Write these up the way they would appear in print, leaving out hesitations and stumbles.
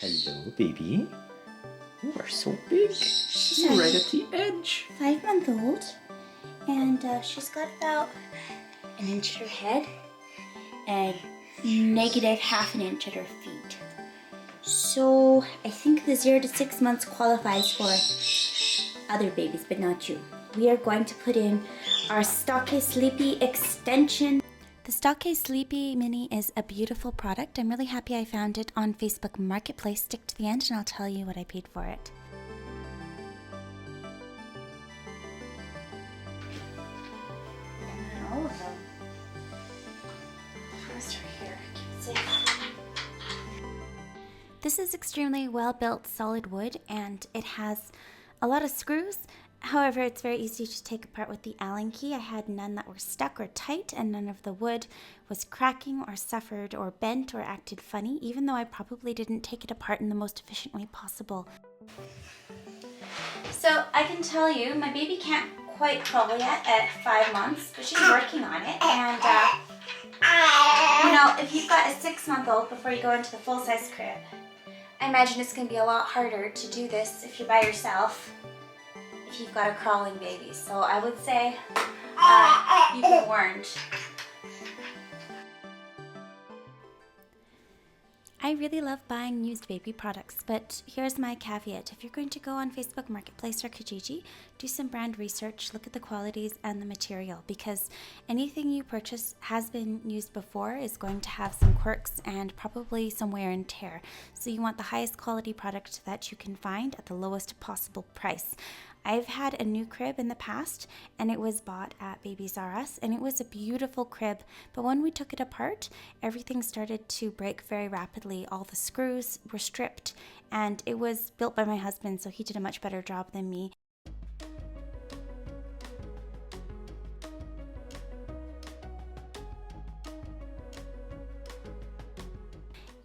Hello, baby. You are so big. You're right at the edge. 5-month-old, and she's got about an inch at her head and negative ½ an inch at her feet. So I think the 0 to 6 months qualifies for other babies, but not you. We are going to put in our Stokke Sleepi extension. The Stokke Sleepi Mini is a beautiful product. I'm really happy I found it on Facebook Marketplace. Stick to the end and I'll tell you what I paid for it. And all of them. First right here, keep it safe. This is extremely well built solid wood and it has a lot of screws. However, it's very easy to take apart with the Allen key. I had none that were stuck or tight, and none of the wood was cracking or suffered or bent or acted funny, even though I probably didn't take it apart in the most efficient way possible. So I can tell you, my baby can't quite crawl yet at 5 months, but she's working on it. And you know, if you've got a 6-month-old before you go into the full-size crib, I imagine it's going to be a lot harder to do this if you're by yourself, if you've got a crawling baby. So I would say you've been warned. I really love buying used baby products, but here's my caveat. If you're going to go on Facebook Marketplace or Kijiji, do some brand research, look at the qualities and the material, because anything you purchase has been used before is going to have some quirks and probably some wear and tear. So you want the highest quality product that you can find at the lowest possible price. I've had a new crib in the past, and it was bought at Babies R Us, and it was a beautiful crib, but when we took it apart, everything started to break very rapidly. All the screws were stripped, and it was built by my husband, so he did a much better job than me.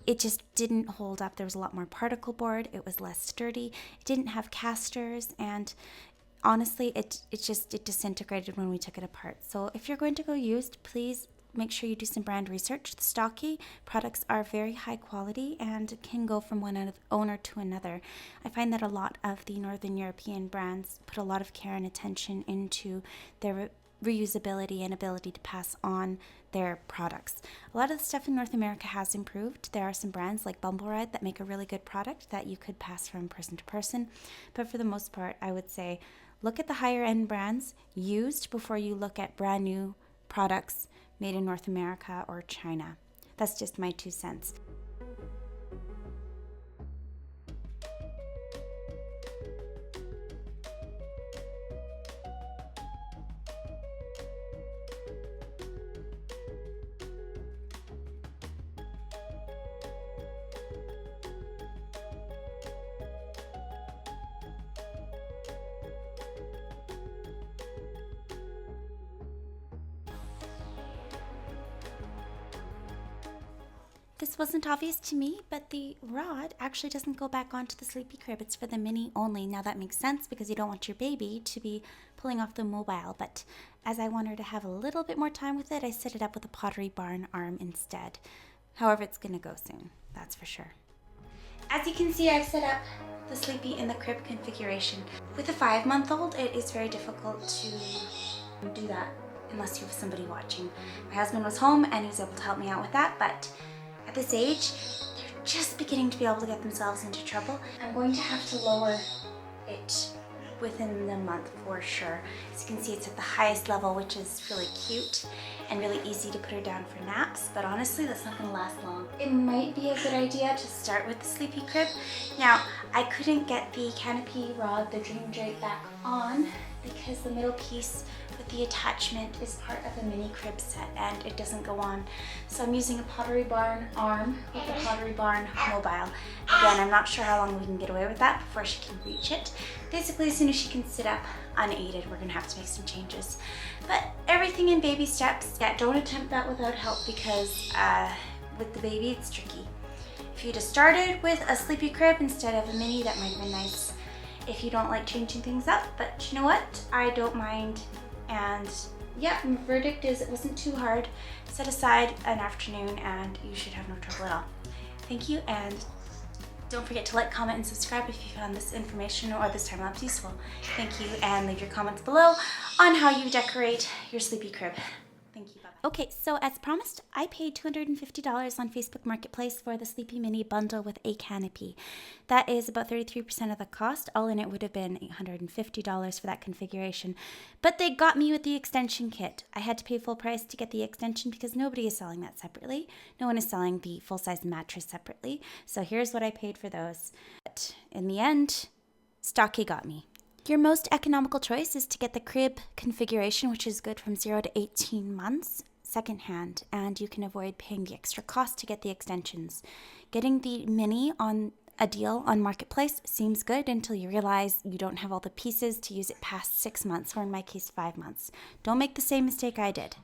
It just didn't hold up. There was a lot more particle board. It was less sturdy. It didn't have casters, and honestly, it disintegrated when we took it apart. So if you're going to go used, please make sure you do some brand research. The Stokke products are very high quality and can go from one owner to another. I find that a lot of the Northern European brands put a lot of care and attention into their reusability and ability to pass on their products. A lot of the stuff in North America has improved. There are some brands like Bumble Ride that make a really good product that you could pass from person to person, but for the most part, I would say look at the higher end brands used before you look at brand new products made in North America or China. That's just my 2 cents. This wasn't obvious to me, but the rod actually doesn't go back onto the sleepy crib. It's for the mini only. Now that makes sense because you don't want your baby to be pulling off the mobile, but as I want her to have a little bit more time with it, I set it up with a pottery barn arm instead. However, it's gonna go soon, that's for sure. As you can see, I've set up the sleepy in the crib configuration. With a 5-month-old, it is very difficult to do that unless you have somebody watching. My husband was home and he was able to help me out with that, but at this age, they're just beginning to be able to get themselves into trouble. I'm going to have to lower it within the month for sure. As you can see, it's at the highest level, which is really cute and really easy to put her down for naps, but honestly, that's not gonna last long. It might be a good idea to start with the sleepy crib. Now, I couldn't get the canopy rod, the dream drape, back on because the middle piece with the attachment is part of the mini crib set and it doesn't go on. So I'm using a pottery barn arm with a pottery barn mobile. Again, I'm not sure how long we can get away with that before she can reach it. Basically, as soon as she can sit up unaided, we're gonna have to make some changes. But everything in baby steps. Yeah, don't attempt that without help because with the baby, it's tricky. If you just started with a sleepy crib instead of a mini, that might have been nice if you don't like changing things up, but you know what? I don't mind. And yeah, my verdict is it wasn't too hard. Set aside an afternoon and you should have no trouble at all. Thank you and Don't forget to like, comment, and subscribe if you found this information or this time lapse useful. Thank you, and leave your comments below on how you decorate your sleepy crib. Thank you. Bye-bye. Okay, so as promised, I paid $250 on Facebook Marketplace for the Sleepy Mini bundle with a canopy. That is about 33% of the cost. All in it would have been $850 for that configuration. But they got me with the extension kit. I had to pay full price to get the extension because nobody is selling that separately. No one is selling the full-size mattress separately. So here's what I paid for those. But in the end, Stokke got me. Your most economical choice is to get the crib configuration, which is good from 0 to 18 months, secondhand, and you can avoid paying the extra cost to get the extensions. Getting the Mini on a deal on Marketplace seems good until you realize you don't have all the pieces to use it past 6 months, or in my case, 5 months. Don't make the same mistake I did.